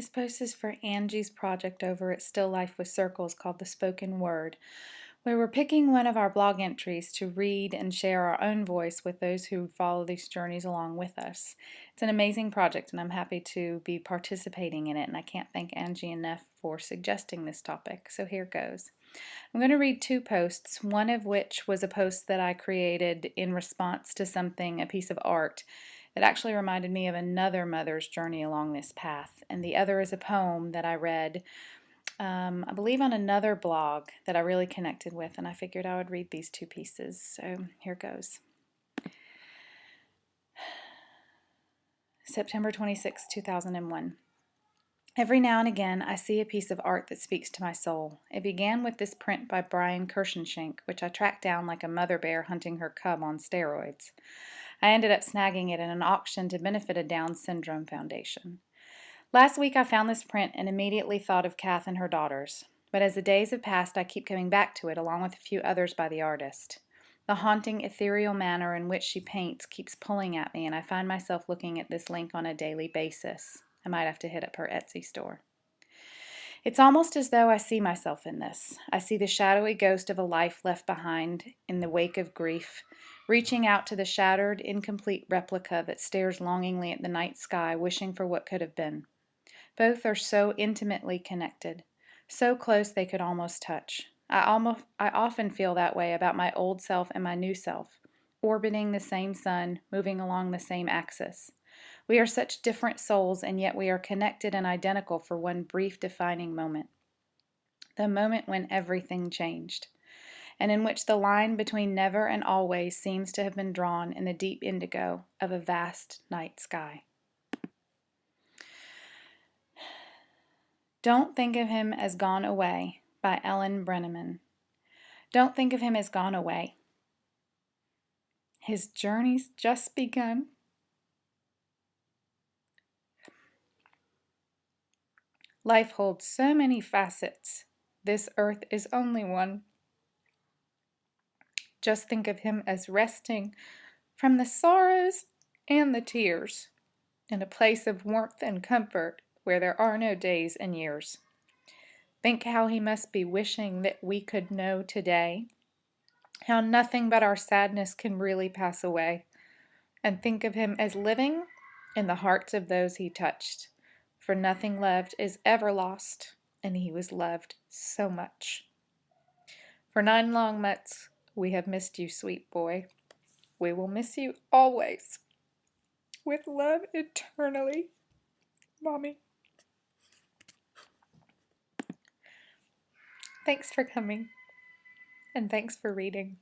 This post is for Angie's project over at Still Life with Circles called The Spoken Word, where we're picking one of our blog entries to read and share our own voice with those who follow these journeys along with us. It's an amazing project and I'm happy to be participating in it, and I can't thank Angie enough for suggesting this topic. So here goes. I'm going to read two posts, one of which was a post that I created in response to something, a piece of art, that actually reminded me of another mother's journey along this path, and the other is a poem that I read, I believe on another blog that I really connected with, and I figured I would read these two pieces. So here goes. September 26, 2001. Every now and again, I see a piece of art that speaks to my soul. It began with this print by Brian Kirschenschenk, which I tracked down like a mother bear hunting her cub on steroids. I ended up snagging it in an auction to benefit a Down Syndrome foundation. Last week I found this print and immediately thought of Kath and her daughters. But as the days have passed, I keep coming back to it along with a few others by the artist. The haunting, ethereal manner in which she paints keeps pulling at me, and I find myself looking at this link on a daily basis. I might have to hit up her Etsy store. It's almost as though I see myself in this. I see the shadowy ghost of a life left behind in the wake of grief, reaching out to the shattered, incomplete replica that stares longingly at the night sky, wishing for what could have been. Both are so intimately connected, so close they could almost touch. I often feel that way about my old self and my new self, orbiting the same sun, moving along the same axis. We are such different souls, and yet we are connected and identical for one brief defining moment. The moment when everything changed, and in which the line between never and always seems to have been drawn in the deep indigo of a vast night sky. Don't Think of Him as Gone Away by Ellen Brenneman. Don't think of him as gone away. His journey's just begun. Life holds so many facets. This earth is only one. Just think of him as resting from the sorrows and the tears in a place of warmth and comfort where there are no days and years. Think how he must be wishing that we could know today how nothing but our sadness can really pass away, and think of him as living in the hearts of those he touched, for nothing loved is ever lost, and he was loved so much. For 9 long months, we have missed you, sweet boy. We will miss you always. With love eternally, Mommy. Thanks for coming, and thanks for reading.